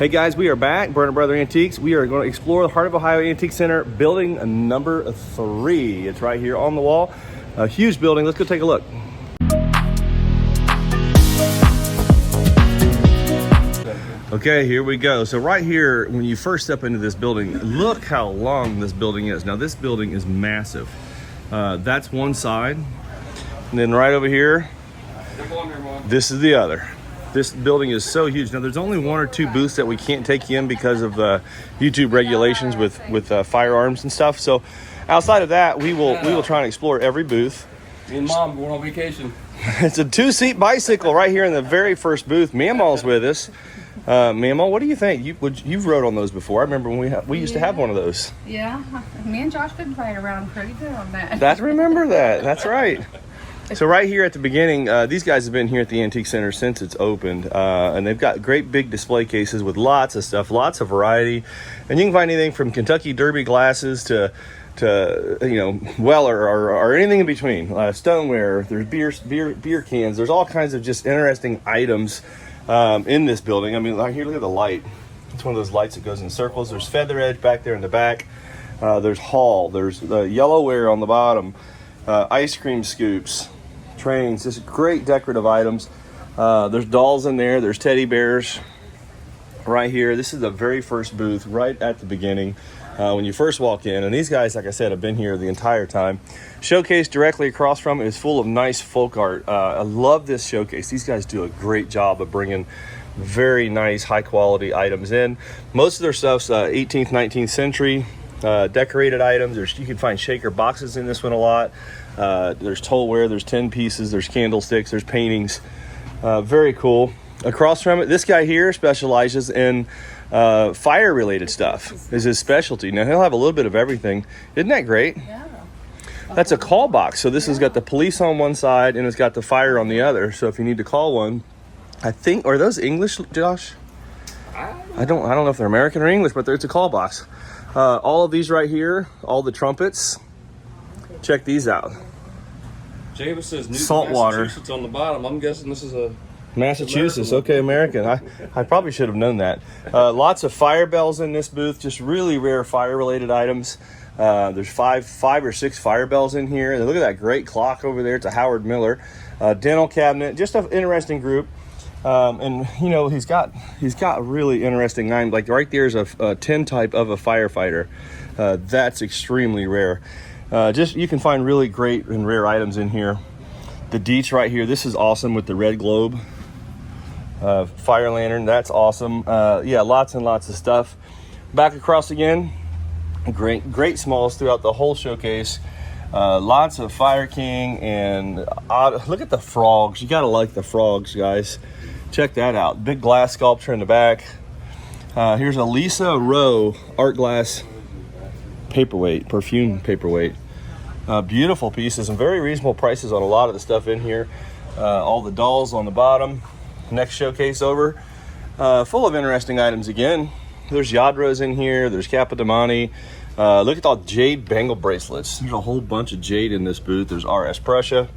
Hey guys, we are back, Burner Brother Antiques. We are going to explore the Heart of Ohio Antique Center, building number 3. It's right here on the wall. A huge building. Let's go take a look. Okay, here we go. So right here, when you first step into this building, look how long this building is. Now this building is massive. That's one side. And then right over here, this is the other. This building is so huge. Now there's only 1 or 2 booths that we can't take in because of YouTube regulations with firearms and stuff. So outside of that, we will try and explore every booth. Me and Mom going on vacation. It's a 2-seat bicycle right here in the very first booth. Mamaw's with us. Mamaw, what do you think? You've rode on those before. I remember when we used to have one of those. Yeah, me and Josh could ride around pretty good on that. I remember that. That's right. So right here at the beginning, these guys have been here at the Antique Center since it's opened, and they've got great big display cases with lots of stuff, lots of variety, and you can find anything from Kentucky Derby glasses to Weller or anything in between. Stoneware, there's beer cans, there's all kinds of just interesting items in this building. I mean, like here, look at the light. It's one of those lights that goes in circles. There's Feather Edge back there in the back. There's Hall. There's Yellowware on the bottom. Ice cream scoops. Trains, just great decorative items. There's dolls in there. There's teddy bears right here. This is the very first booth right at the beginning when you first walk in. And these guys, like I said, have been here the entire time. Showcase directly across from it is full of nice folk art. I love this showcase. These guys do a great job of bringing very nice, high quality items in. Most of their stuff's 18th, 19th century decorated items. You can find shaker boxes in this one a lot. There's tollware, there's 10 pieces, there's candlesticks, there's paintings. Very cool. Across from it, this guy here specializes in fire related stuff. Is his specialty. Now he'll have a little bit of everything. Isn't that great? Yeah. That's a call box. So this has got the police on one side and it's got the fire on the other. So if you need to call one, I think, are those English, Josh? I don't know if they're American or English, but it's a call box. All of these right here, all the trumpets. Check these out. James says New Saltwater. Massachusetts on the bottom. I'm guessing this is a Massachusetts. Okay, American. I probably should have known that. Lots of fire bells in this booth. Just really rare fire-related items. There's five or six fire bells in here. And look at that great clock over there. It's a Howard Miller. Dental cabinet. Just an interesting group. And you know he's got really interesting items. Like right there's a tin type of a firefighter. That's extremely rare. You can find really great and rare items in here. The Dietz right here, this is awesome with the red globe. Fire lantern, that's awesome. Yeah, lots and lots of stuff. Back across again, great smalls throughout the whole showcase. Lots of Fire King and look at the frogs. You gotta like the frogs, guys. Check that out. Big glass sculpture in the back. Here's a Lisa Rowe art glass perfume paperweight. Beautiful pieces and very reasonable prices on a lot of the stuff in here. All the dolls on the bottom. Next showcase over. Full of interesting items again. There's Yadros in here. There's Capodimonte. Look at all jade bangle bracelets. There's a whole bunch of jade in this booth. There's RS Prussia.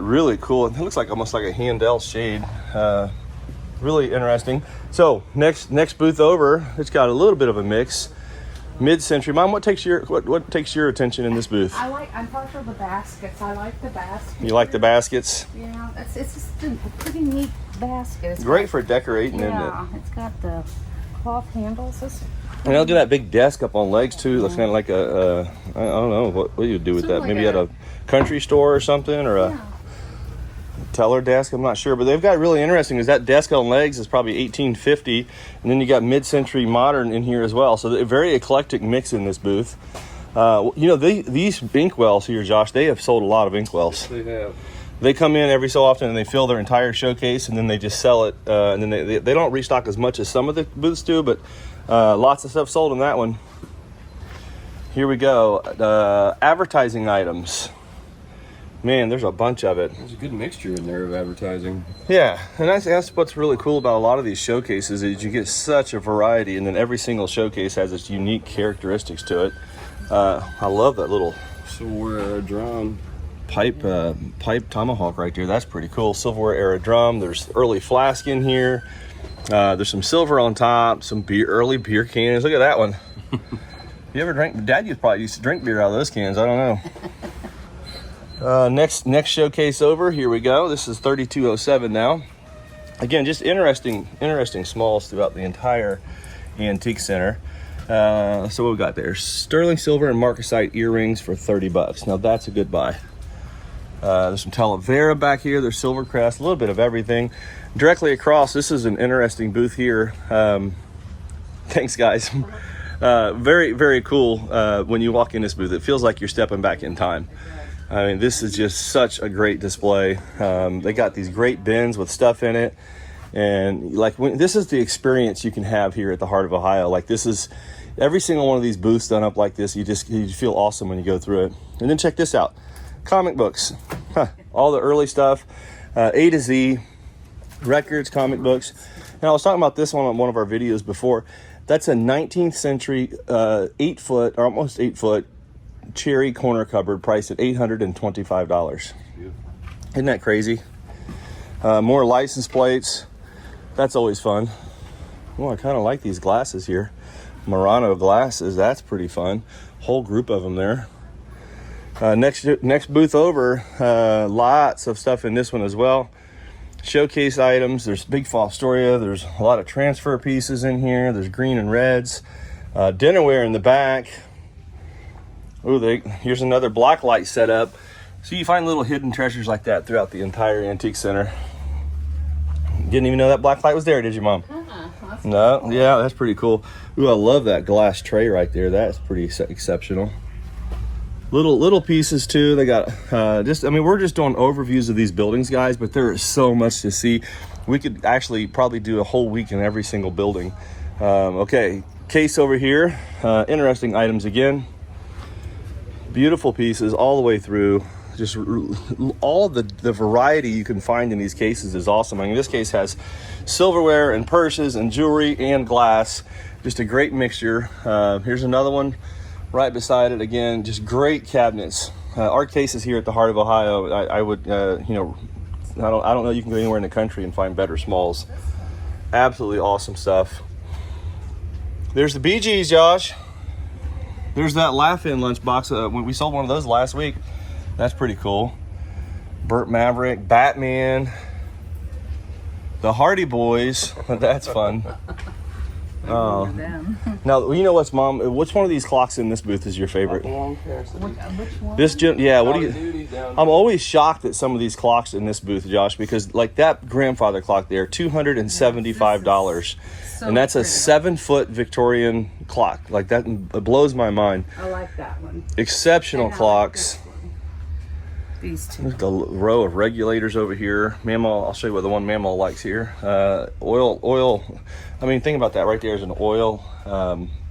Really cool. It looks like almost like a Handel shade. Really interesting. So next booth over, it's got a little bit of a mix. Mid-century. Mom, what takes your attention in this booth? I'm partial to the baskets. I like the baskets. You like the baskets? Yeah, it's just a pretty neat basket. It's great for decorating, isn't it? Yeah, it's got the cloth handles. And they'll do that big desk up on legs too. Looks kind of like I don't know what do you do with that? Like Maybe at a country store or something, or a teller desk. I'm not sure, but they've got really interesting. Is that desk on legs is probably 1850, and then you got mid-century modern in here as well. So a very eclectic mix in this booth. These inkwells here, Josh, they have sold a lot of inkwells. Yes, they have. They come in every so often and they fill their entire showcase, and then they just sell it. And then they don't restock as much as some of the booths do, but lots of stuff sold in that one. Here we go. Advertising items. Man, there's a bunch of it. There's a good mixture in there of advertising. Yeah, and that's what's really cool about a lot of these showcases is you get such a variety, and then every single showcase has its unique characteristics to it. I love that little Silverware era drum. Pipe tomahawk right there. That's pretty cool. Silverware era drum. There's early flask in here. There's some silver on top, some beer, early beer cans. Look at that one. You ever drink? Dad used to drink beer out of those cans. I don't know. Next showcase over. Here we go. This is 3207 now. Again, just interesting smalls throughout the entire antique center. So what we got there? Sterling silver and marcasite earrings for $30. Now that's a good buy. There's some Talavera back here. There's Silvercrest, a little bit of everything. Directly across, this is an interesting booth here. Thanks, guys. Very, very cool. When you walk in this booth, it feels like you're stepping back in time. I mean, this is just such a great display. They got these great bins with stuff in it. And like, this is the experience you can have here at the Heart of Ohio. Like, this is every single one of these booths done up like this. You feel awesome when you go through it. And then check this out. Comic books, all the early stuff, A to Z, records, comic books. And I was talking about this one on one of our videos before. That's a 19th century 8 foot or almost 8 foot cherry corner cupboard priced at $825. Isn't that crazy? More license plates. That's always fun. Oh, I kind of like these glasses here. Murano glasses. That's pretty fun. Whole group of them there. Next booth over, lots of stuff in this one as well. Showcase items. There's Big Fostoria. There's a lot of transfer pieces in here. There's green and reds. Dinnerware in the back. Oh, here's another black light setup. So you find little hidden treasures like that throughout the entire antique center. Didn't even know that black light was there, did you, Mom? No? Yeah, that's pretty cool. Ooh, I love that glass tray right there. That's pretty exceptional. Little pieces too. They got we're just doing overviews of these buildings, guys, but there is so much to see. We could actually probably do a whole week in every single building. Okay, case over here. Interesting items again. Beautiful pieces all the way through. Just all the variety you can find in these cases is awesome. I mean, this case has silverware and purses and jewelry and glass. Just a great mixture. Here's another one. Right beside it again, just great cabinets. Our cases here at the Heart of Ohio, I would, I don't know you can go anywhere in the country and find better smalls. Absolutely awesome stuff. There's the BGs, Josh. There's that Laugh-In lunchbox. We sold one of those last week. That's pretty cool. Burt Maverick, Batman, the Hardy Boys. That's fun. Oh, now you know what's, Mom? Which one of these clocks in this booth is your favorite? Which one? This, yeah. What do you? I'm always shocked at some of these clocks in this booth, Josh, because like that grandfather clock there, $275, and that's a 7-foot Victorian clock. Like that, it blows my mind. I like that one. Exceptional And I like clocks. this one. These two. There's a row of regulators over here. Mamaw, I'll show you what the one Mamaw likes here. Oil. I mean, think about that right there is an oil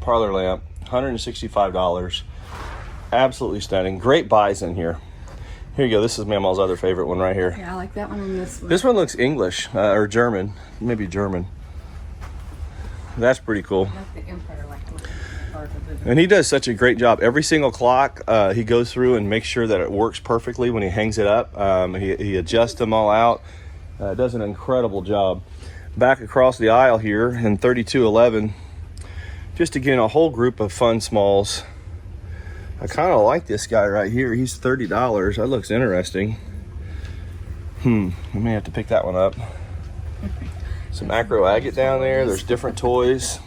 parlor lamp, $165. Absolutely stunning. Great buys in here. Here you go. This is Mamaw's other favorite one right here. Yeah, I like that one and this one. This one looks English or German, maybe German. That's pretty cool. I like the Empire, like the part of it. And he does such a great job. Every single clock, he goes through and makes sure that it works perfectly when he hangs it up. He adjusts them all out. Does an incredible job. Back across the aisle here in 3211, just again, a whole group of fun smalls. I kind of like this guy right here. He's $30. That looks interesting. I may have to pick that one up. Some acro agate down there. There's different toys.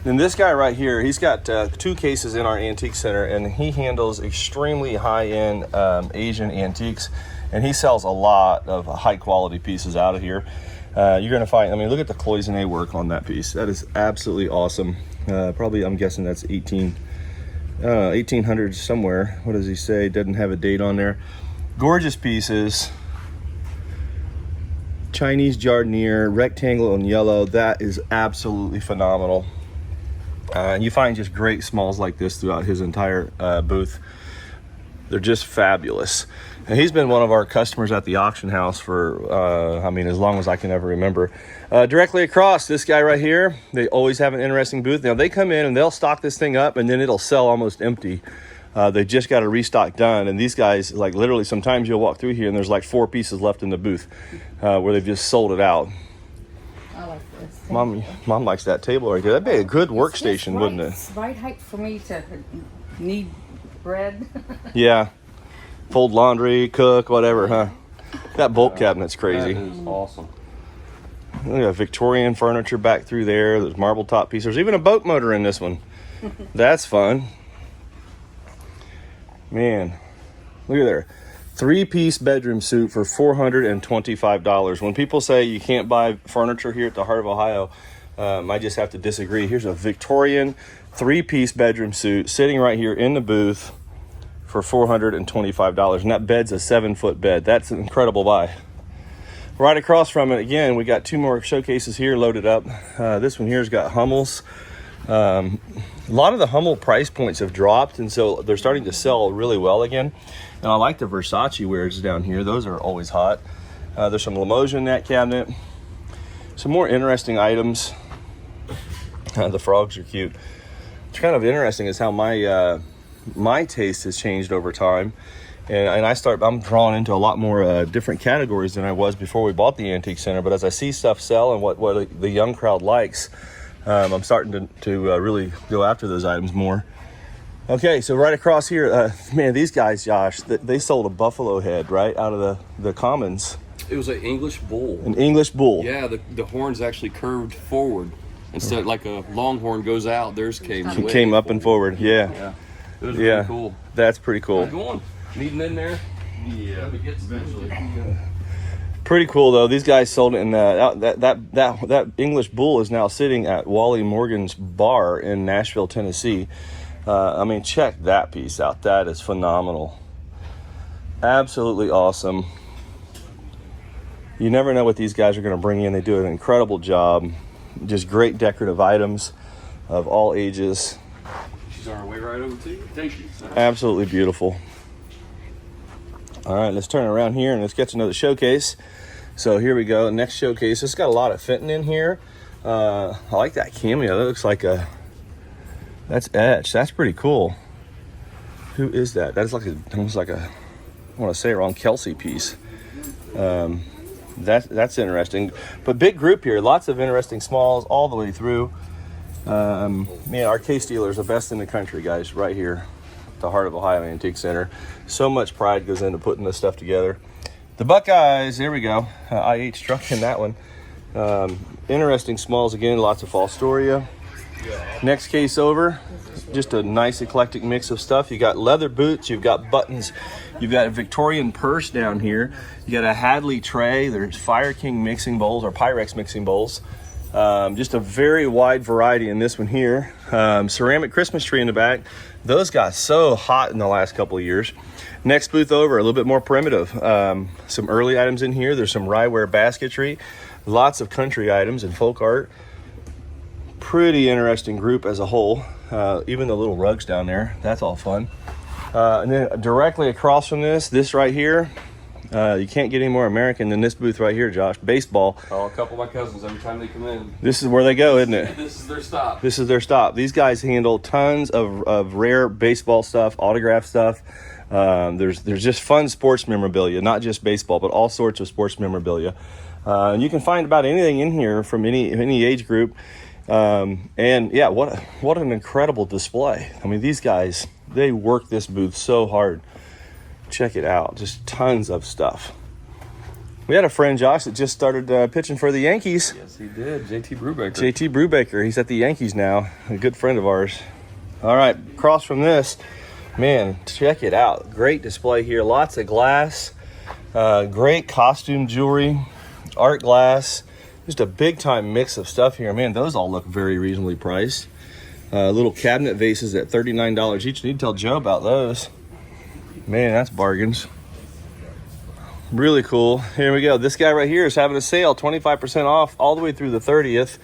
Then this guy right here, he's got 2 cases in our antique center, and he handles extremely high-end Asian antiques, and he sells a lot of high-quality pieces out of here. You're going to find, I mean, look at the cloisonne work on that piece. That is absolutely awesome. Probably, I'm guessing that's 1800s somewhere. What does he say? Doesn't have a date on there. Gorgeous pieces. Chinese Jardinier, rectangle and yellow. That is absolutely phenomenal. And you find just great smalls like this throughout his entire booth. They're just fabulous. And he's been one of our customers at the auction house for, as long as I can ever remember. Directly across, this guy right here, they always have an interesting booth. Now, they come in and they'll stock this thing up, and then it'll sell almost empty. They just got a restock done. And these guys, like literally, sometimes you'll walk through here and there's like 4 pieces left in the booth where they've just sold it out. I like this. Mom likes that table right there. That'd be a good workstation, Right, wouldn't it? it's right height for me to need bread. Yeah. Fold laundry, cook, whatever, huh? That bulk cabinet's crazy. That is awesome. Look at Victorian furniture back through there. There's marble top pieces. There's even a boat motor in this one. That's fun. Man, look at there. 3-piece bedroom suite for $425. When people say you can't buy furniture here at the heart of Ohio, I just have to disagree. Here's a Victorian 3-piece bedroom suite sitting right here in the booth for $425. And that bed's a 7-foot bed. That's an incredible buy. Right across from it, again, we got 2 more showcases here loaded up. This one here's got Hummels. A lot of the Hummel price points have dropped, and so they're starting to sell really well again. And I like the Versace wares down here. Those are always hot. There's some Limoges in that cabinet. Some more interesting items. The frogs are cute. What's kind of interesting is how my taste has changed over time. And I'm drawn into a lot more different categories than I was before we bought the Antique Center. But as I see stuff sell and what the young crowd likes, I'm starting to really go after those items more. Okay, so right across here, man, these guys, Josh, they sold a buffalo head right out of the Commons. It was an English bull. An English bull. Yeah, the horns actually curved forward. Instead, like a longhorn goes out, theirs came up and forward. Yeah. Yeah. It was really cool. That's pretty cool. Go on. Needing in there? Yeah. It gets eventually. Pretty cool though. These guys sold it in that English bull is now sitting at Wally Morgan's bar in Nashville, Tennessee. I mean, check that piece out. That is phenomenal. Absolutely awesome. You never know what these guys are going to bring in. They do an incredible job. Just great decorative items of all ages. She's on her way right over to you. Thank you. Absolutely beautiful. All right, let's turn around here and let's get to know the showcase. So here we go. Next showcase. It's got a lot of fitting in here. I like that cameo. That looks like that's etched. That's pretty cool. Who is that? That's like almost like a, I want to say it wrong, Kelsey piece. That's interesting. But big group here. Lots of interesting smalls all the way through. Man, our case dealer is the best in the country, guys, right here. The heart of Ohio Antique Center. So much pride goes into putting this stuff together. The Buckeyes, there we go. IH truck in that one. Interesting smalls again, lots of Falstoria. Next case over, just a nice eclectic mix of stuff. You got leather boots, you've got buttons, you've got a Victorian purse down here. You got a Hadley tray, there's Fire King mixing bowls or Pyrex mixing bowls. Just a very wide variety in this one here. Ceramic Christmas tree in the back. Those got so hot in the last couple of years. Next booth over, a little bit more primitive. Some early items in here. There's some Ryeware basketry. Lots of country items and folk art. Pretty interesting group as a whole. Even the little rugs down there. That's all fun. And then directly across from this right here, you can't get any more American than this booth right here, Josh. Baseball. Oh, a couple of my cousins, every time they come in. This is where they go, isn't it? This is their stop. This is their stop. These guys handle tons of rare baseball stuff, autograph stuff. There's just fun sports memorabilia, not just baseball, but all sorts of sports memorabilia. And you can find about anything in here from any age group. And yeah, what an incredible display. I mean, these guys, they work this booth so hard. Check it out. Just tons of stuff. We had a friend, Josh, that just started pitching for the Yankees. Yes, he did. JT Brubaker. JT Brubaker. He's at the Yankees now. A good friend of ours. All right, across from this, man, check it out. Great display here. Lots of glass. Great costume jewelry. Art glass. Just a big-time mix of stuff here. Man, those all look very reasonably priced. Little cabinet vases at $39 each. Need to tell Joe about those. Man, that's bargains. Really cool. Here we go. This guy right here is having a sale, 25% off all the way through the 30th.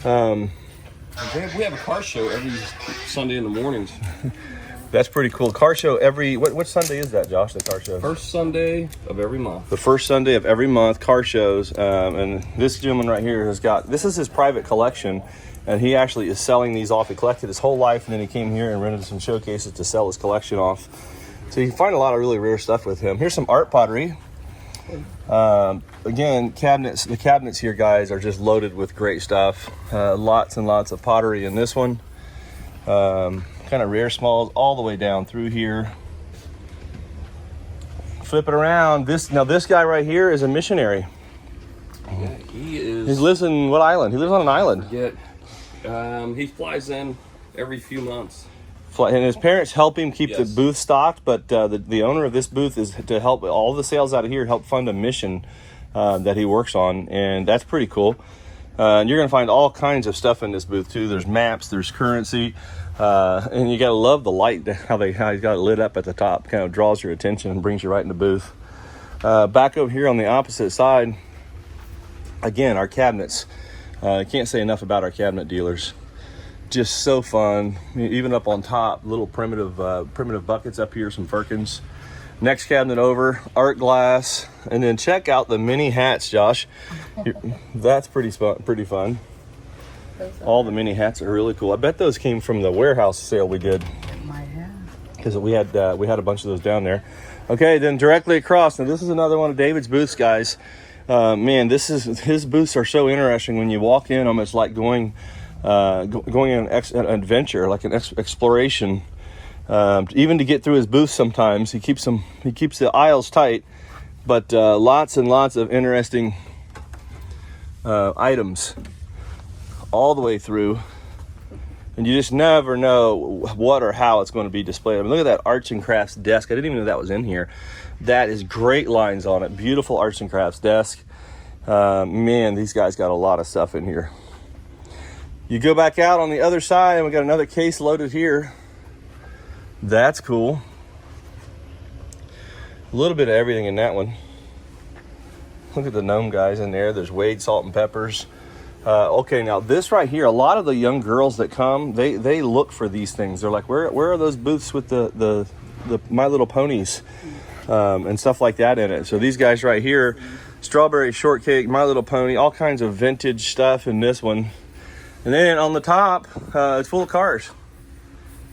We have a car show every Sunday in the mornings. That's pretty cool. Car show what Sunday is that, Josh, the car show? First Sunday of every month. The first Sunday of every month, car shows. And this gentleman right here this is his private collection, and he actually is selling these off. He collected his whole life, and then he came here and rented some showcases to sell his collection off. So you can find a lot of really rare stuff with him. Here's some art pottery. Again, cabinets. The cabinets here, guys, are just loaded with great stuff. Lots and lots of pottery in this one. Kind of rare smalls all the way down through here. Flip it around. This guy right here is a missionary. Yeah, he is. He lives in what island? He lives on an island. He flies in every few months. And his parents help him keep the Yes. booth stocked, but the owner of this booth is to help all the sales out of here help fund a mission that he works on, and that's pretty cool. And you're going to find all kinds of stuff in this booth too. There's maps, there's currency, and you got to love the light, how he's got it lit up at the top. Kind of draws your attention and brings you right in the booth. Back over here on the opposite side, again, our cabinets. I can't say enough about our cabinet dealers. Just so fun. Even up on top, little primitive buckets up here, some firkins. Next cabinet over, art glass, and then check out the mini hats, Josh. That's pretty fun. All the mini hats are really cool. I bet those came from the warehouse sale we did, Might have. because we had a bunch of those down there. Okay, then directly across. Now this is another one of David's booths, guys. Man, his booths are so interesting. When you walk in, almost like going on an adventure, like an exploration. Even to get through his booth, sometimes he keeps the aisles tight, but lots and lots of interesting items all the way through, and you just never know what or how it's going to be displayed. I mean, look at that arts and crafts desk. I didn't even know that was in here. That is great lines on it. Beautiful arts and crafts desk. Man, these guys got a lot of stuff in here. You go back out on the other side, and we got another case loaded here. That's cool. A little bit of everything in that one. Look at the gnome guys in there. There's Wade salt and peppers. Okay, now this right here, a lot of the young girls that come, they look for these things. They're like, where are those booths with the My Little Ponies and stuff like that in it? So these guys right here, strawberry shortcake, My Little Pony, all kinds of vintage stuff in this one. And then on the top, it's full of cars.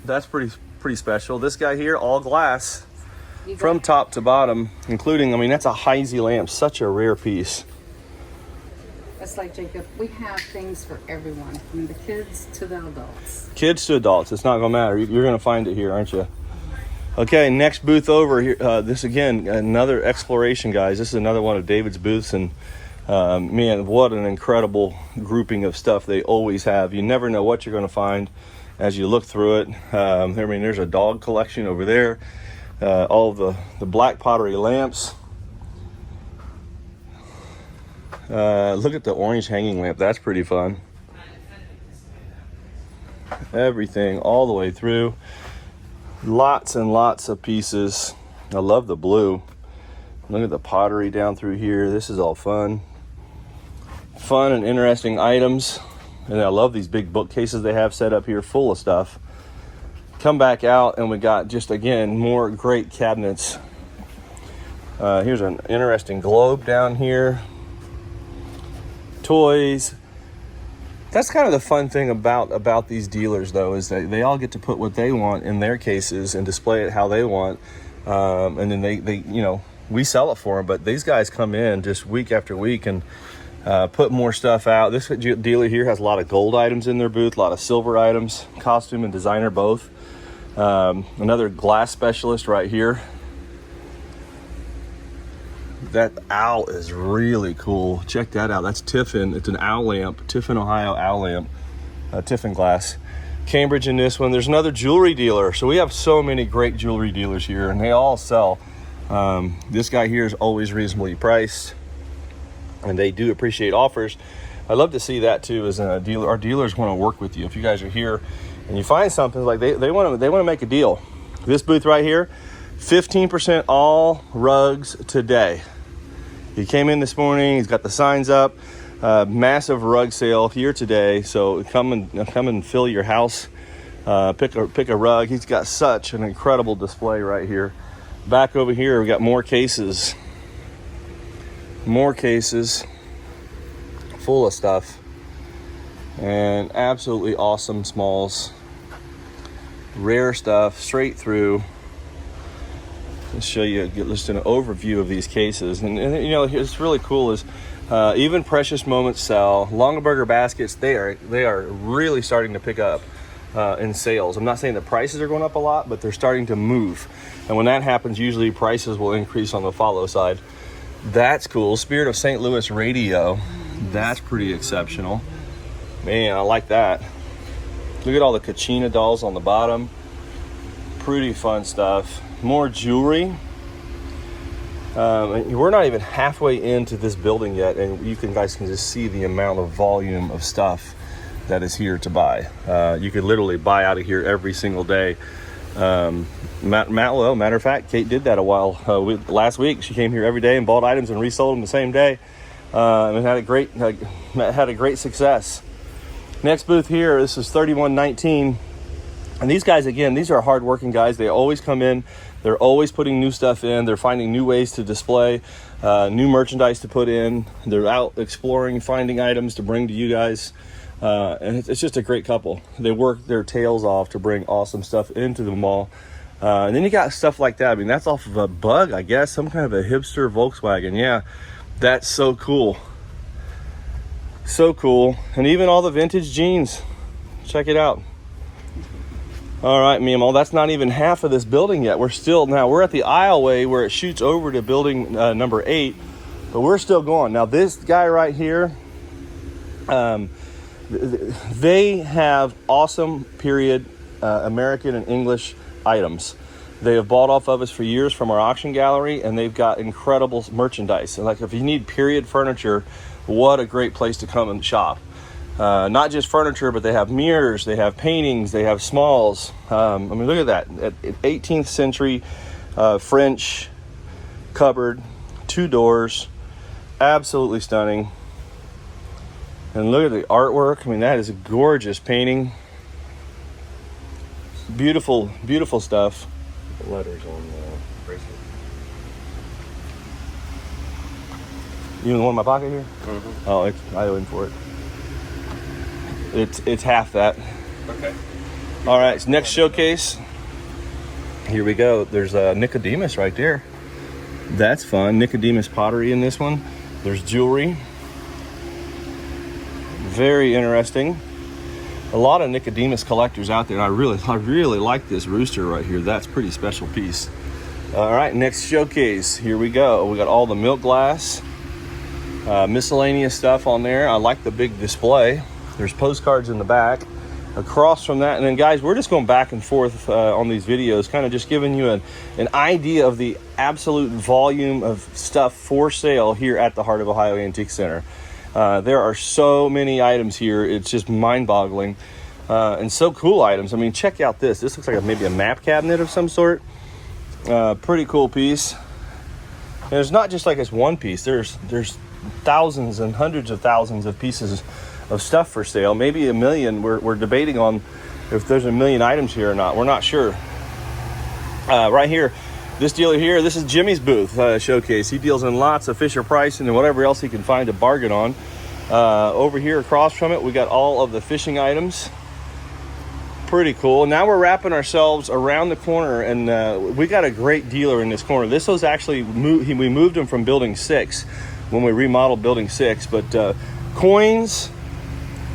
That's pretty special. This guy here, all glass from top to bottom, including, I mean, that's a Heisey lamp, such a rare piece. That's like Jacob. We have things for everyone, from the kids to the adults. Kids to adults, it's not gonna matter. You're gonna find it here, aren't you? Okay, next booth over here. This again, another exploration, guys. This is another one of David's booths, and man, what an incredible grouping of stuff they always have. You never know what you're gonna find as you look through it. I mean, there's a dog collection over there. All of the black pottery lamps. Look at the orange hanging lamp. That's pretty fun. Everything all the way through. Lots and lots of pieces. I love the blue. Look at the pottery down through here. This is all fun. Fun and interesting items. And I love these big bookcases they have set up here full of stuff. Come back out and we got just, again, more great cabinets. Here's an interesting globe down here. Toys. That's kind of the fun thing about these dealers, though, is that they all get to put what they want in their cases and display it how they want. And then they we sell it for them, but these guys come in just week after week and put more stuff out. This dealer here has a lot of gold items in their booth, a lot of silver items, costume and designer both. Another glass specialist right here. That owl is really cool. Check that out. That's Tiffin. It's an owl lamp. Tiffin, Ohio owl lamp. Tiffin glass. Cambridge in this one. There's another jewelry dealer. So we have so many great jewelry dealers here, and they all sell. This guy here is always reasonably priced, and they do appreciate offers. I love to see that too. As a dealer, our dealers want to work with you. If you guys are here and you find something, like they want to make a deal. This booth right here, 15% all rugs today. He came in this morning. He's got the signs up. Massive rug sale here today. So come and fill your house. Pick a rug. He's got such an incredible display right here. Back over here, we got more cases. More cases full of stuff. And absolutely awesome smalls. Rare stuff straight through. show you just an overview of these cases. And you know, it's really cool is even Precious Moments sell Longaberger baskets. They are really starting to pick up in sales. I'm not saying the prices are going up a lot, but they're starting to move. And when that happens, usually prices will increase on the follow side. That's cool. Spirit of St. Louis radio. That's pretty exceptional. Man, I like that. Look at all the Kachina dolls on the bottom. Pretty fun stuff. More jewelry. We're not even halfway into this building yet, and you guys can just see the amount of volume of stuff that is here to buy. You could literally buy out of here every single day. Matter of fact, Kate did that a while last week. She came here every day and bought items and resold them the same day, and had a great success. Next booth here, this is 3119. And these guys, again, these are hardworking guys. They always come in. They're always putting new stuff in. They're finding new ways to display, new merchandise to put in. They're out exploring, finding items to bring to you guys. And it's just a great couple. They work their tails off to bring awesome stuff into the mall. And then you got stuff like that. I mean, that's off of a Bug, I guess. Some kind of a hipster Volkswagen. Yeah, that's so cool. So cool. And even all the vintage jeans. Check it out. All right, Meemaw, that's not even half of this building yet. We're at the aisleway where it shoots over to building number 8, but we're still going. Now, this guy right here, they have awesome period American and English items. They have bought off of us for years from our auction gallery, and they've got incredible merchandise. And like, if you need period furniture, what a great place to come and shop. Not just furniture, but they have mirrors, they have paintings, they have smalls. I mean, look at that. 18th century French cupboard, 2 doors, absolutely stunning. And look at the artwork. I mean, that is a gorgeous painting. Beautiful, beautiful stuff. The letters on the bracelet. You want one in my pocket here? Mm-hmm. Oh, I owe him for it. It's half that. Okay. All right, so next showcase. Here we go. There's Nicodemus right there. That's fun. Nicodemus pottery in this one. There's jewelry. Very interesting. A lot of Nicodemus collectors out there. I really like this rooster right here. That's a pretty special piece. All right, next showcase. Here we go. We got all the milk glass, miscellaneous stuff on there. I like the big display. There's postcards in the back. Across from that, and then guys, we're just going back and forth on these videos, kind of just giving you an idea of the absolute volume of stuff for sale here at the Heart of Ohio Antique Center. There are so many items here. It's just mind-boggling, and so cool items. I mean, check out this. This looks like maybe a map cabinet of some sort. Pretty cool piece. And there's not just like this one piece. There's thousands and hundreds of thousands of pieces of stuff for sale. Maybe a million. We're debating on if there's a million items here or not. We're not sure. Right here, this dealer here, this is Jimmy's booth showcase. He deals in lots of Fisher-Price and whatever else he can find to bargain on. Over here across from it, we got all of the fishing items. Pretty cool. Now we're wrapping ourselves around the corner, and we got a great dealer in this corner. This was actually we moved him from building 6 when we remodeled building 6, but coins,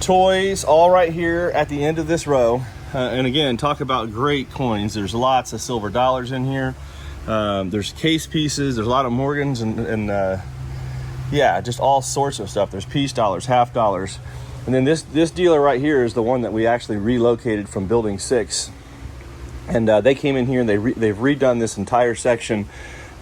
toys, all right here at the end of this row. And again, talk about great coins. There's lots of silver dollars in here. There's case pieces. There's a lot of Morgans and yeah, just all sorts of stuff. There's piece dollars, half dollars. And then this dealer right here is the one that we actually relocated from building 6. And they came in here and they've redone this entire section.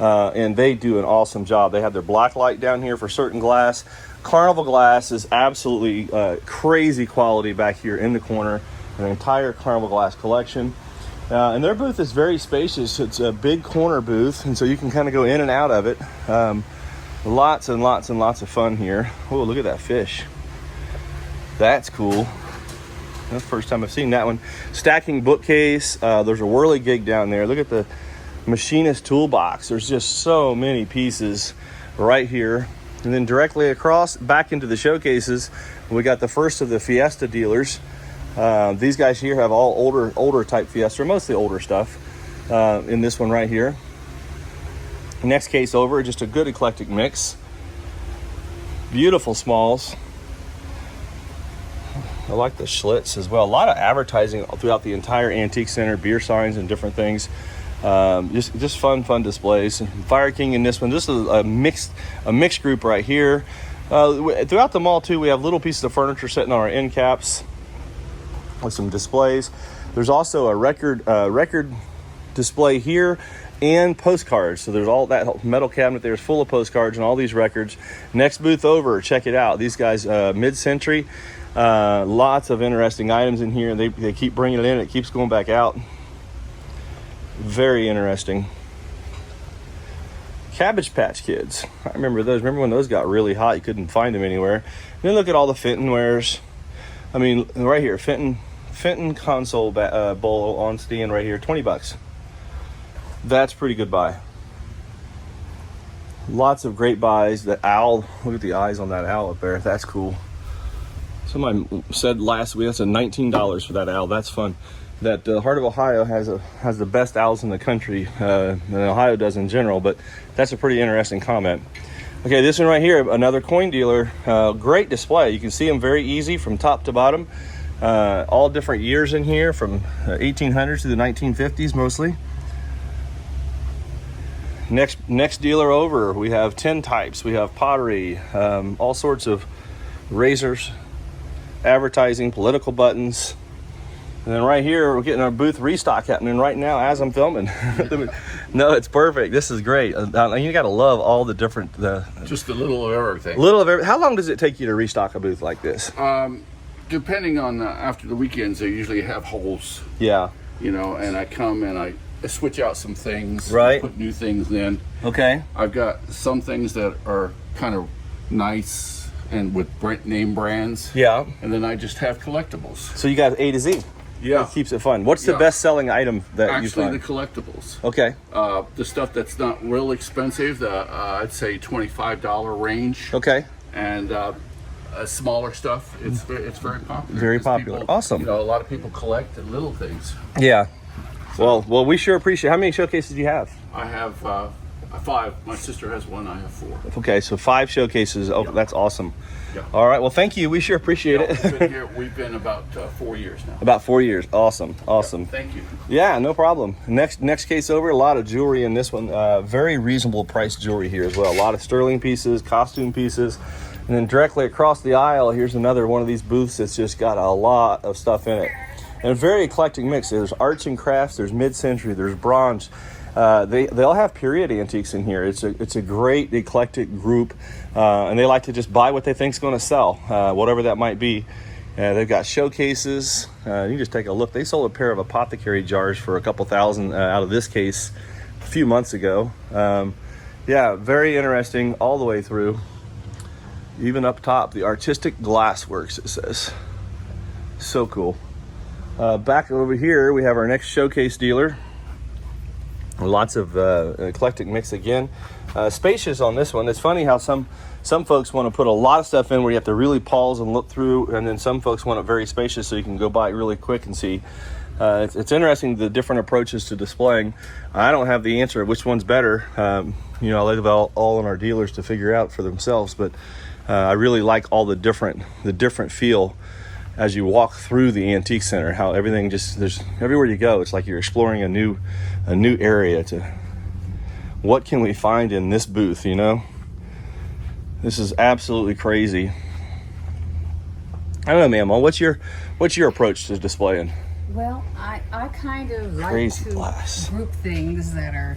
And they do an awesome job. They have their black light down here for certain glass. Carnival glass is absolutely crazy quality back here in the corner. An entire Carnival glass collection. And their booth is very spacious. It's a big corner booth, and so you can kind of go in and out of it. Lots and lots and lots of fun here. Oh, look at that fish. That's cool. That's the first time I've seen that one. Stacking bookcase. There's a whirligig down there. Look at the machinist toolbox. There's just so many pieces right here. And then directly across, back into the showcases, we got the first of the Fiesta dealers. These guys here have all older type Fiesta, mostly older stuff. In this one right here. Next case over, just a good eclectic mix. Beautiful smalls. I like the Schlitz as well. A lot of advertising throughout the entire antique center, beer signs and different things. Just fun displays. Fire King in this one. This is a mixed group right here. Throughout the mall too, we have little pieces of furniture sitting on our end caps with some displays. There's also a record display here and postcards. So there's all that metal cabinet there is full of postcards and all these records. Next booth over, check it out. These guys, mid-century. Lots of interesting items in here. They keep bringing it in. It keeps going back out. Very interesting. Cabbage Patch Kids. I remember those. Remember when those got really hot? You couldn't find them anywhere. And then look at all the Fenton wares. I mean, right here, Fenton console bowl on stand right here, $20. That's pretty good buy. Lots of great buys. The owl. Look at the eyes on that owl up there. That's cool. Somebody said last week that's a $19 for that owl. That's fun. That Heart of Ohio has the best owls in the country, and Ohio does in general, but that's a pretty interesting comment. Okay, this one right here, another coin dealer. Great display. You can see them very easy from top to bottom. All different years in here, from 1800s to the 1950s mostly. Next dealer over, we have tin types, we have pottery, all sorts of razors, advertising, political buttons. And then right here, we're getting our booth restock happening right now as I'm filming. No, it's perfect. This is great. You got to love all the different... Just a little of everything. How long does it take you to restock a booth like this? Depending on after the weekends, they usually have holes. Yeah. You know, and I come and I switch out some things. Right. Put new things in. Okay. I've got some things that are kind of nice and with name brands. Yeah. And then I just have collectibles. So you got A to Z. Yeah. That keeps it fun. What's the best-selling item that you find? Actually, the collectibles. Okay. The stuff that's not real expensive, I'd say $25 range. Okay. And smaller stuff, it's very popular. Very 'Cause popular. people, Awesome. You know, a lot of people collect the little things. Yeah. Well, we sure appreciate. How many showcases do you have? I have 5. My sister has 1. I have 4. Okay, so 5 showcases. Oh, Yeah. That's awesome. Yeah. All right. Well, thank you. We sure appreciate it. We've been about 4 years now. About 4 years. Awesome. Thank you. Yeah, no problem. Next case over. A lot of jewelry in this one. Very reasonable price jewelry here as well. A lot of sterling pieces, costume pieces, and then directly across the aisle, here's another one of these booths that's just got a lot of stuff in it, and a very eclectic mix. There's arts and crafts. There's mid-century. There's bronze. They all have period antiques in here. It's a great eclectic group, and they like to just buy what they think's going to sell, whatever that might be. They've got showcases. You can just take a look. They sold a pair of apothecary jars for a couple thousand out of this case a few months ago. Yeah, very interesting all the way through. Even up top, the Artistic Glassworks, it says. So cool. Back over here, we have our next showcase dealer. Lots of eclectic mix again. Spacious on this one. It's funny how some folks want to put a lot of stuff in where you have to really pause and look through, and then some folks want it very spacious so you can go by really quick and see. It's interesting, the different approaches to displaying. I don't have the answer of which one's better. You know, I leave it all on our dealers to figure out for themselves, but I really like all the different feel as you walk through the antique center, how everything there's everywhere you go, it's like you're exploring a new area. To what can we find in this booth, you know? This is absolutely crazy. I don't know, Mama, what's your approach to displaying? Well, I kind of like Crazy to glass. group things that are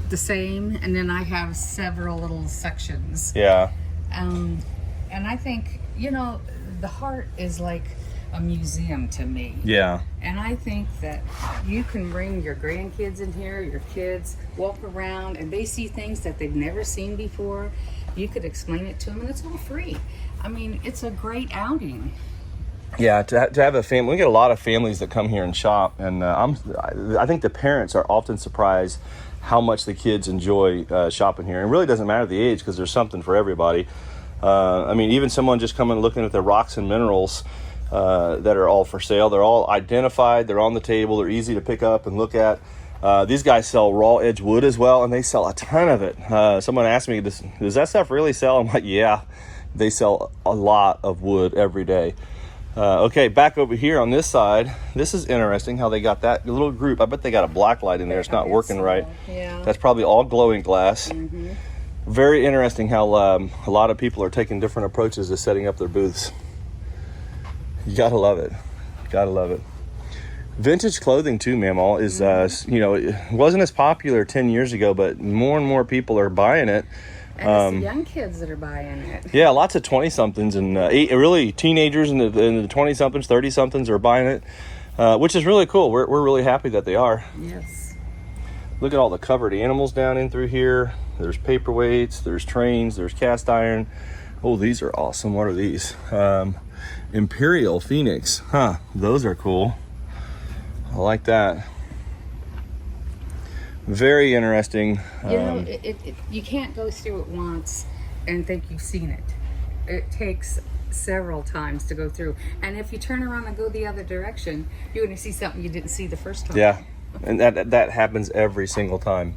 the same, and then I have several little sections. Yeah. And I think, you know, the heart is like a museum to me. Yeah. And I think that you can bring your grandkids in here, your kids, walk around, and they see things that they've never seen before. You could explain it to them, and it's all free. I mean, it's a great outing. Yeah, to have a family, we get a lot of families that come here and shop, and I think the parents are often surprised how much the kids enjoy shopping here. And it really doesn't matter the age, because there's something for everybody. I mean, even someone just coming looking at the rocks and minerals that are all for sale. They're all identified. They're on the table. They're easy to pick up and look at. These guys sell raw edge wood as well, and they sell a ton of it. Someone asked me, does that stuff really sell? I'm like, yeah, they sell a lot of wood every day. Okay, back over here on this side, this is interesting how they got that little group. I bet they got a black light in there. It's not working right. Yeah. That's probably all glowing glass. Very interesting how a lot of people are taking different approaches to setting up their booths. You gotta love it. Gotta love it. Vintage clothing too, Mamaw, is it wasn't as popular 10 years ago, but more and more people are buying it. And it's the young kids that are buying it. Yeah, lots of 20-somethings and really teenagers and the 20-somethings, 30-somethings are buying it, which is really cool. We're really happy that they are. Yes. Look at all the covered animals down in through here. There's paperweights, there's trains, there's cast iron. Oh, these are awesome. What are these? Imperial Phoenix. Huh, those are cool. I like that. Very interesting. You can't go through it once and think you've seen it. It takes several times to go through. And if you turn around and go the other direction, you're going to see something you didn't see the first time. Yeah, and that happens every single time.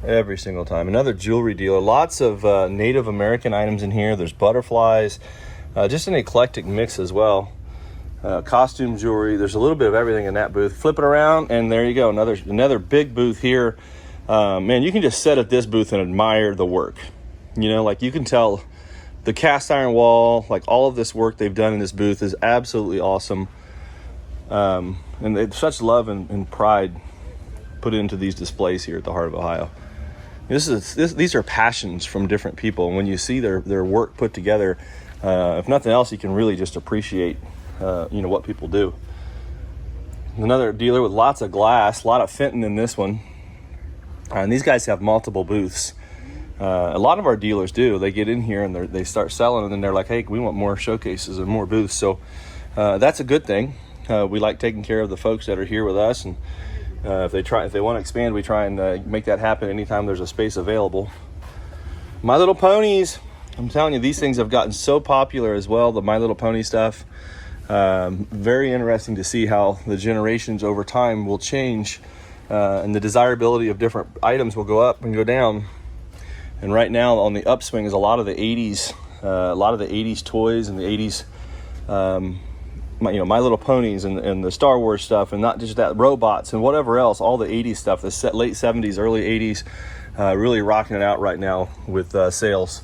Every single time. Another jewelry dealer. Lots of Native American items in here. There's butterflies. Just an eclectic mix as well. Costume jewelry. There's a little bit of everything in that booth. Flip it around, and there you go. Another big booth here. Man, you can just sit at this booth and admire the work. Like you can tell the cast iron wall, like all of this work they've done in this booth is absolutely awesome. And it's such love and pride put into these displays here at the Heart of Ohio. These are passions from different people. And when you see their work put together, if nothing else, you can really just appreciate what people do. Another dealer with lots of glass, a lot of Fenton in this one. And these guys have multiple booths. A lot of our dealers do. They get in here and they start selling, and then they're like, hey, we want more showcases and more booths. So that's a good thing. We like taking care of the folks that are here with us, and if they want to expand, we try and make that happen anytime there's a space available. My Little Ponies. I'm telling you, these things have gotten so popular as well, the My Little Pony stuff. Very interesting to see how the generations over time will change, and the desirability of different items will go up and go down. And right now on the upswing is a lot of the 80s toys and the 80s My Little Ponies and the Star Wars stuff, and not just that, robots and whatever else, all the 80s stuff, the late 70s, early 80s, really rocking it out right now with sales.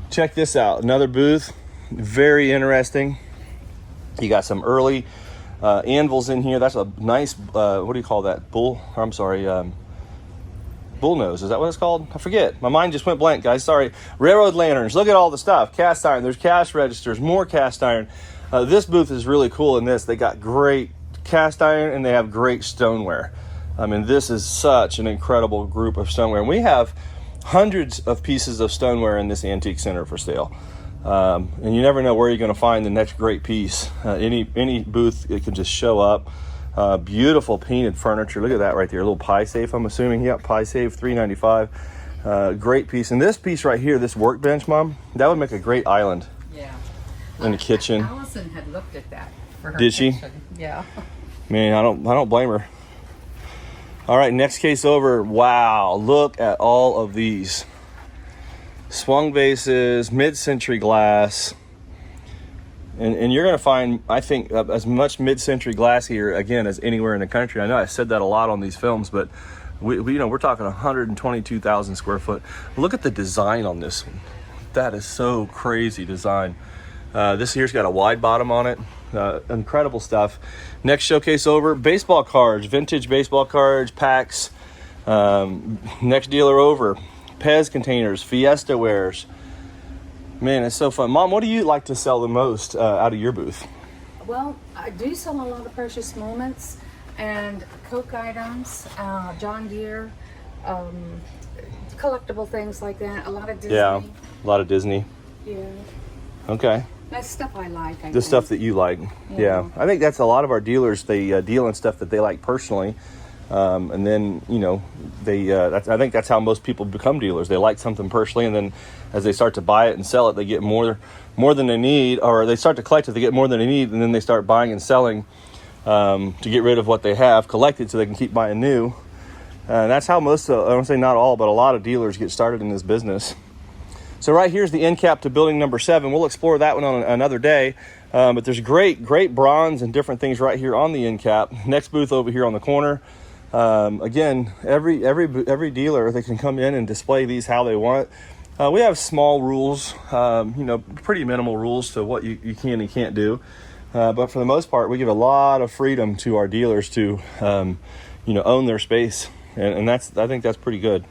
Check this out, another booth, very interesting. You got some early anvils in here. That's a nice, what do you call that? Bullnose, is that what it's called? I forget. My mind just went blank, guys. Sorry. Railroad lanterns. Look at all the stuff. Cast iron. There's cash registers. More cast iron. This booth is really cool in this. They got great cast iron and they have great stoneware. I mean, this is such an incredible group of stoneware. And we have hundreds of pieces of stoneware in this antique center for sale. And you never know where you're going to find the next great piece. Any booth, it can just show up. Beautiful painted furniture. Look at that right there. A little pie safe, I'm assuming. Yep, pie safe, $3.95. Great piece. And this piece right here, this workbench, Mom, that would make a great island. Yeah. In the kitchen. Allison had looked at that for her Did she? kitchen. Yeah. Man, I don't blame her. All right, next case over. Wow, look at all of these. Swung vases, mid-century glass. And you're going to find, I think, as much mid-century glass here, again, as anywhere in the country. I know I said that a lot on these films, but we're talking 122,000 square foot. Look at the design on this one. That is so crazy design. This here's got a wide bottom on it. Incredible stuff. Next showcase over, baseball cards, vintage baseball cards, packs. Next dealer over, Pez containers, Fiesta wares. Man, it's so fun. Mom, what do you like to sell the most out of your booth? Well, I do sell a lot of precious moments and Coke items, John Deere, collectible things like that. A lot of Disney. Yeah, a lot of Disney. Yeah. Okay. That's stuff I like. The stuff that you like. Yeah. I think that's a lot of our dealers. They deal in stuff that they like personally. And then, I think that's how most people become dealers. They like something personally, and then as they start to buy it and sell it, they get more than they need, or they start to collect it, they get more than they need, and then they start buying and selling to get rid of what they have collected so they can keep buying new. That's how most, I don't say not all, but a lot of dealers get started in this business. So right here's the end cap to building number 7. We'll explore that one on another day. But there's great bronze and different things right here on the end cap. Next booth over here on the corner. Again, every dealer, they can come in and display these how they want. We have small rules, pretty minimal rules to what you can and can't do. But for the most part, we give a lot of freedom to our dealers to, own their space. And I think that's pretty good.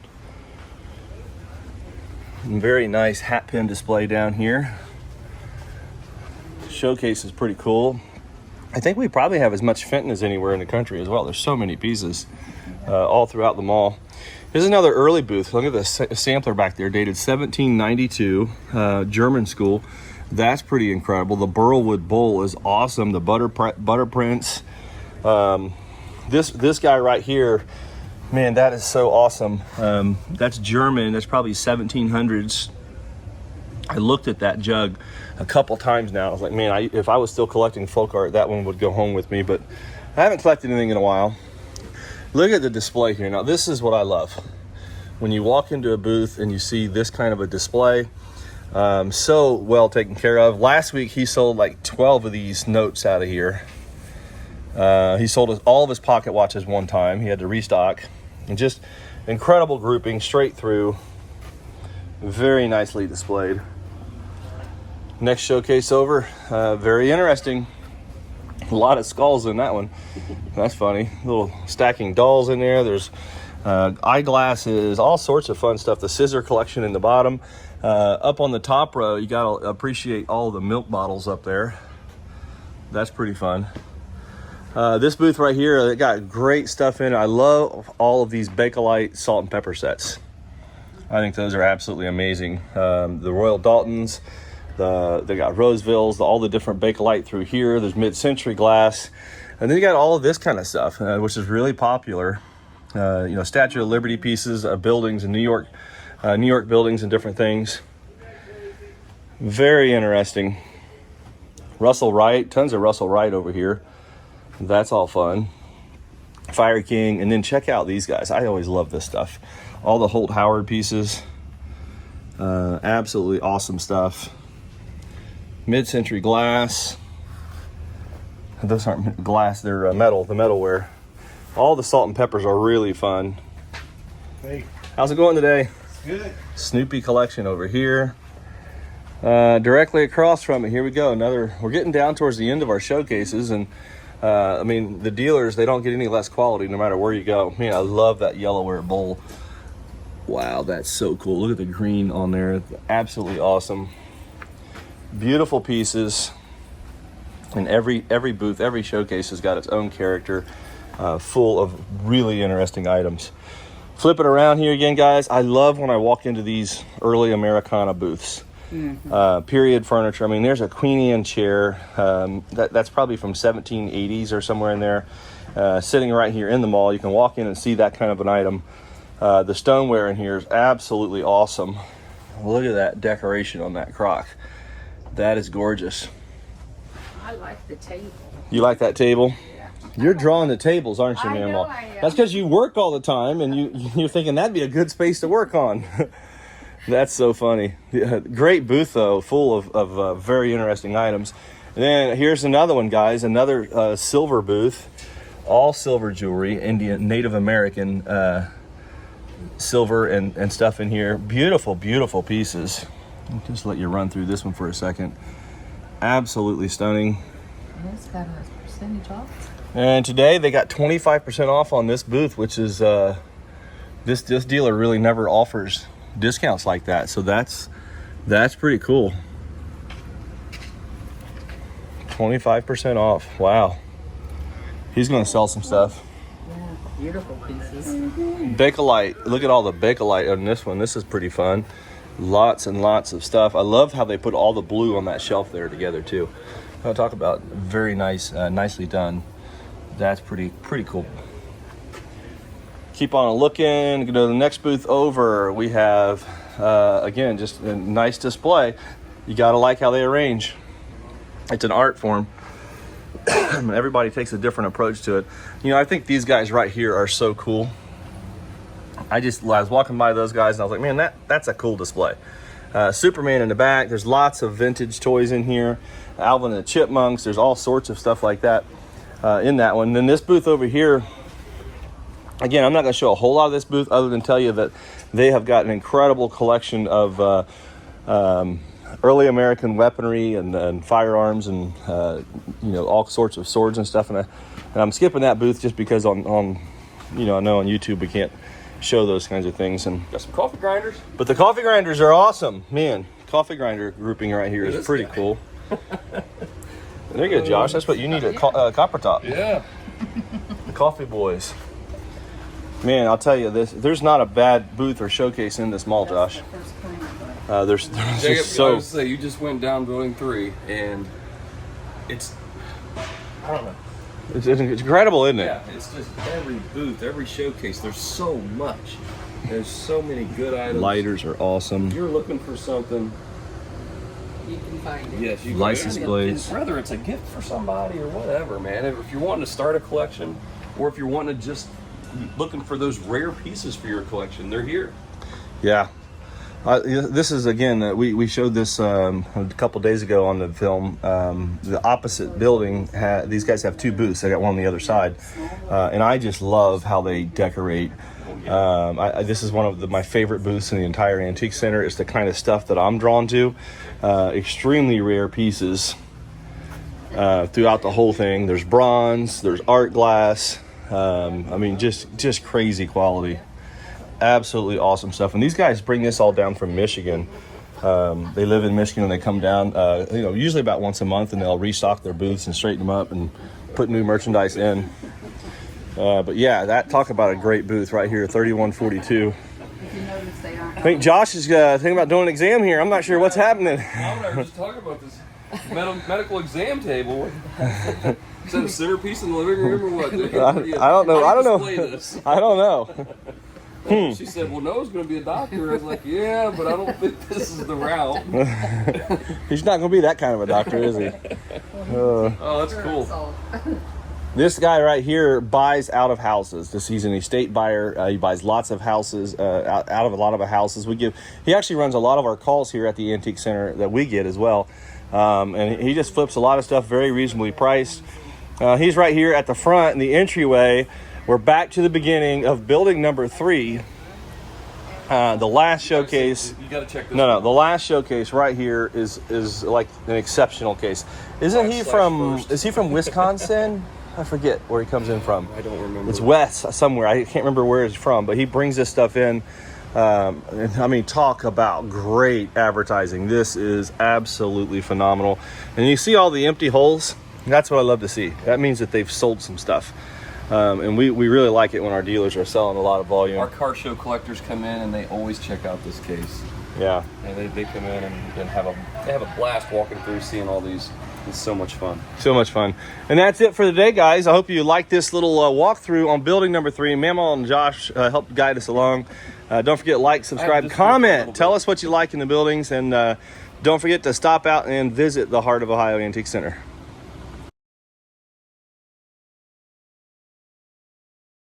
Very nice hat pin display down here. Showcase is pretty cool. I think we probably have as much Fenton as anywhere in the country as well. There's so many pieces all throughout the mall. Here's another early booth. Look at this sampler back there, dated 1792, German school. That's pretty incredible. The Burlwood Bull is awesome. The butter prints. This guy right here, man, that is so awesome. That's German. That's probably 1700s. I looked at that jug a couple times now. I was like, man, if I was still collecting folk art, that one would go home with me. But I haven't collected anything in a while. Look at the display here. Now, this is what I love. When you walk into a booth and you see this kind of a display, so well taken care of. Last week, he sold like 12 of these notes out of here. He sold all of his pocket watches one time. He had to restock. And just incredible grouping straight through. Very nicely displayed. Next showcase over. Very interesting. A lot of skulls in that one. That's funny. Little stacking dolls in there. There's eyeglasses, all sorts of fun stuff. The scissor collection in the bottom. Up on the top row, you got to appreciate all the milk bottles up there. That's pretty fun. This booth right here, it got great stuff in it. I love all of these Bakelite salt and pepper sets. I think those are absolutely amazing. The Royal Daltons, they got Rosevilles, all the different Bakelite through here. There's mid-century glass. And then you got all of this kind of stuff, which is really popular. Statue of Liberty pieces, buildings in New York buildings and different things. Very interesting. Russell Wright, tons of Russell Wright over here. That's all fun. Fire King, and then check out these guys. I always love this stuff. All the Holt Howard pieces. Absolutely awesome stuff. Mid-century glass. Those aren't glass, they're metal, the metalware. All the salt and peppers are really fun. Hey, how's it going today? good. Snoopy collection over here. Directly across from it, here we go. We're getting down towards the end of our showcases, and the dealers, they don't get any less quality no matter where you go. Man, I love that Yellowware bowl. Wow, that's so cool. Look at the green on there. Absolutely awesome. Beautiful pieces. And every booth, every showcase has got its own character, full of really interesting items. Flip it around here again, guys. I love when I walk into these early Americana booths. Period furniture. I mean, there's a Queen Anne chair. That's probably from 1780s or somewhere in there. Sitting right here in the mall. You can walk in and see that kind of an item. The stoneware in here is absolutely awesome. Look at that decoration on that crock. That is gorgeous. I like the table. You like that table? Yeah. You're drawing the tables, aren't you, I Ma'am? know I am. That's because you work all the time, and you're thinking that'd be a good space to work on. That's so funny. Yeah, great booth, though, full of very interesting items. And then here's another one, guys. Another silver booth. All silver jewelry, Indian, Native American silver and stuff in here. Beautiful, beautiful pieces. I'll just let you run through this one for a second. Absolutely stunning. It's got a percentage off. And today they got 25% off on this booth, which is this dealer really never offers discounts like that. So that's pretty cool. 25% off. Wow. He's going to sell some stuff. Yeah, beautiful pieces. Bakelite. Look at all the Bakelite on this one. This is pretty fun. Lots and lots of stuff. I love how they put all the blue on that shelf there together too. I'll talk about very nice, nicely done. That's pretty cool. Keep on looking. Go to the next booth over. We have again just a nice display. You gotta like how they arrange. It's an art form. Everybody takes a different approach to it. I think these guys right here are so cool. I was walking by those guys and I was like, man, that's a cool display. Superman in the back. There's lots of vintage toys in here. Alvin and the Chipmunks. There's all sorts of stuff like that in that one. Then this booth over here, again, I'm not going to show a whole lot of this booth other than tell you that they have got an incredible collection of early American weaponry and firearms and all sorts of swords and stuff. And I'm skipping that booth just because on I know on YouTube we can't show those kinds of things. And Got some coffee grinders. but the coffee grinders are awesome, man. Coffee grinder grouping right here is pretty cool. There you go, Josh. That's what you need at Copper Top. Yeah. The Coffee Boys. Man, I'll tell you this. There's not a bad booth or showcase in this mall, Josh. There's Jacob, just I so. would say you just went down building 3, and it's, I don't know. It's incredible, isn't it? Yeah, it's just every booth, every showcase. There's so much. There's so many good items. Lighters are awesome. If you're looking for something, You can find it. yes, you License can. plates. And whether it's a gift for somebody or whatever, man. If you're wanting to start a collection, or if you're wanting to just looking for those rare pieces for your collection, they're here. Yeah. This is, again, we showed this a couple days ago on the film. The opposite building, these guys have 2 booths. They got one on the other side. And I just love how they decorate. This is one of my favorite booths in the entire antique center. It's the kind of stuff that I'm drawn to. Extremely rare pieces throughout the whole thing. There's bronze, there's art glass. Just crazy quality. Absolutely awesome stuff. And these guys bring this all down from Michigan. They live in Michigan and they come down, usually about once a month, and they'll restock their booths and straighten them up and put new merchandise in. But yeah, talk about a great booth right here, 3142. If you notice, they aren't. I think Josh is thinking about doing an exam here. I'm not sure what's happening. I was just talking about this medical exam table. Is that a centerpiece in the living room or what? I don't know. How I do don't you know. display this? I don't know. She said, well, Noah's going to be a doctor. I was like, yeah, but I don't think this is the route. He's not going to be that kind of a doctor, is he? Oh, that's cool. This guy right here buys out of houses. He's an estate buyer. He buys lots of houses, out of a lot of houses. He actually runs a lot of our calls here at the Antique Center that we get as well. And he just flips a lot of stuff very reasonably priced. He's right here at the front in the entryway. We're back to the beginning of building number 3. The last showcase. You got to check this. No. The last showcase right here is like an exceptional case. Isn't he from? Is he from Wisconsin? I forget where he comes in from. I don't remember. It's west somewhere. I can't remember where he's from, but he brings this stuff in. Talk about great advertising. This is absolutely phenomenal. And you see all the empty holes? That's what I love to see. That means that they've sold some stuff. And we really like it when our dealers are selling a lot of volume. Our car show collectors come in and they always check out this case. Yeah. And they come in and have a blast walking through, seeing all these. It's so much fun. So much fun. And that's it for today, guys. I hope you liked this little walkthrough on building number 3. Mamaw and Josh helped guide us along. Don't forget, like, subscribe, comment. Tell us what you like in the buildings. And don't forget to stop out and visit the Heart of Ohio Antique Center.